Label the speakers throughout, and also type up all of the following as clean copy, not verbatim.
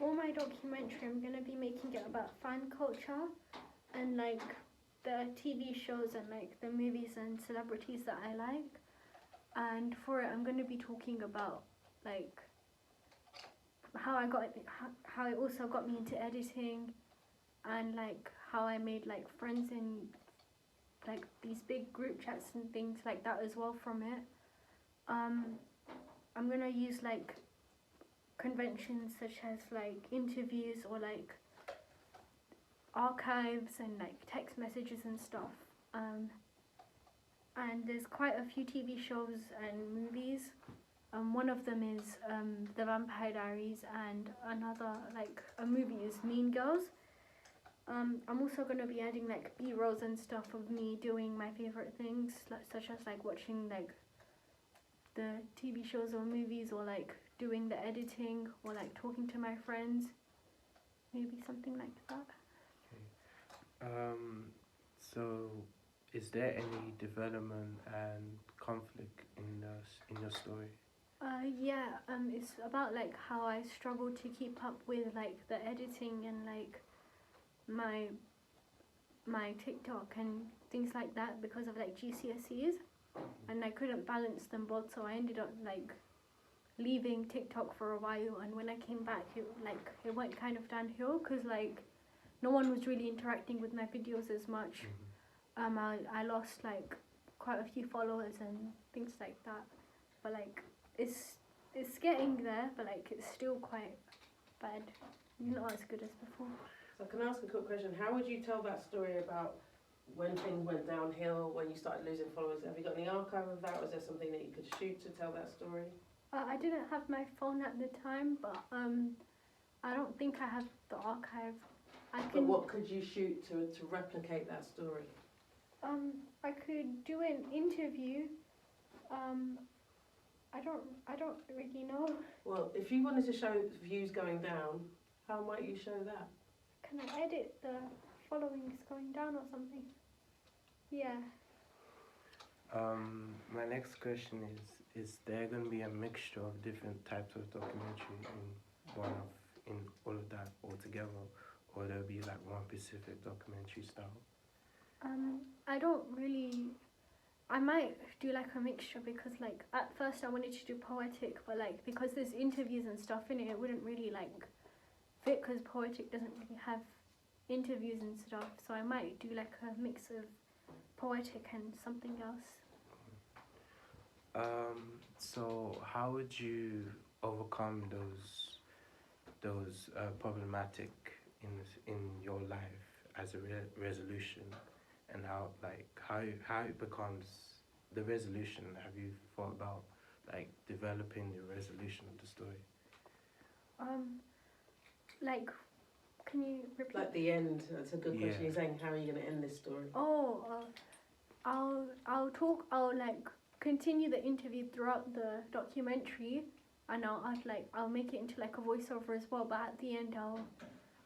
Speaker 1: for my documentary, I'm gonna be making it about fan culture and like the TV shows and like the movies and celebrities that I like. And for it, I'm gonna be talking about like how how it also got me into editing, and like how I made like friends in like these big group chats and things like that as well from it. I'm gonna use like conventions such as like interviews or like archives and like text messages and stuff. And there's quite a few TV shows and movies. One of them is The Vampire Diaries, and another like a movie is Mean Girls. I'm also gonna be adding like B-rolls and stuff of me doing my favorite things, like, such as like watching like the TV shows or movies, or like doing the editing, or like talking to my friends. Maybe something like that.
Speaker 2: Okay. So is there any development and conflict in your story?
Speaker 1: Yeah. It's about like how I struggle to keep up with like the editing and like my TikTok and things like that because of like GCSEs, and I couldn't balance them both, so I ended up like leaving TikTok for a while, and when I came back it went kind of downhill because like no one was really interacting with my videos as much. I lost like quite a few followers and things like that, but like it's getting there, but like it's still quite bad, not as good as before.
Speaker 3: So can I ask a quick question? How would you tell that story about when things went downhill, when you started losing followers? Have you got any archive of that? Was there something that you could shoot to tell that story?
Speaker 1: I didn't have my phone at the time, but I don't think I have the archive.
Speaker 3: But what could you shoot to replicate that story?
Speaker 1: I could do an interview. I don't really know.
Speaker 3: Well, if you wanted to show views going down, how might you show that?
Speaker 1: Can I edit the followings going down or something? Yeah.
Speaker 2: My next question is there going to be a mixture of different types of documentary in all of that altogether, or there'll be like one specific documentary style?
Speaker 1: I don't really. I might do like a mixture because like at first I wanted to do poetic, but like because there's interviews and stuff in it, it wouldn't really like fit because poetic doesn't really have interviews and stuff. So I might do like a mix of poetic and something else.
Speaker 2: So how would you overcome those problematic in your life as a resolution, and how it becomes the resolution? Have you thought about like developing the resolution of the story?
Speaker 1: Like, can you repeat?
Speaker 3: Like the end. That's a good question.
Speaker 2: Yeah.
Speaker 3: You're saying how are you going to end this story?
Speaker 1: Oh, I'll like continue the interview throughout the documentary, and I'll make it into like a voiceover as well. But at the end,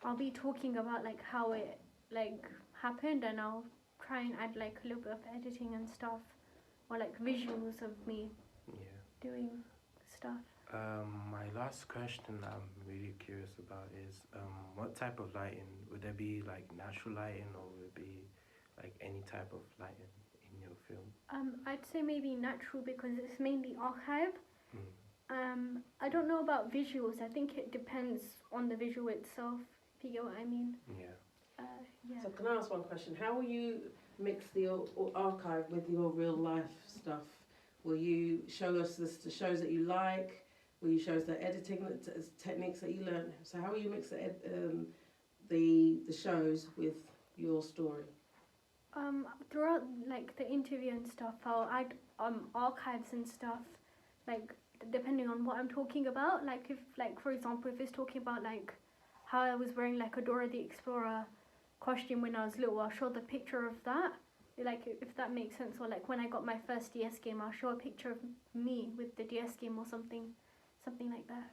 Speaker 1: I'll be talking about like how it like happened, and I'll try and add like a little bit of editing and stuff, or like visuals of me doing stuff.
Speaker 2: My last question I'm really curious about is what type of lighting? Would there be like natural lighting, or would it be like any type of lighting in your film?
Speaker 1: I'd say maybe natural because it's mainly archive. I don't know about visuals. I think it depends on the visual itself, if you get what I mean.
Speaker 2: Yeah.
Speaker 1: Yeah.
Speaker 3: So can I ask one question? How will you mix the archive with your real life stuff? Will you show us the shows that you like? Will you show us the editing techniques that you learn? So how will you mix the shows with your story?
Speaker 1: Throughout like the interview and stuff, I'll add archives and stuff, like depending on what I'm talking about. Like if for example if it's talking about like how I was wearing like a Dora the Explorer costume when I was little, I'll show the picture of that, like if that makes sense. Or like when I got my first DS game, I'll show a picture of me with the DS game or something like that.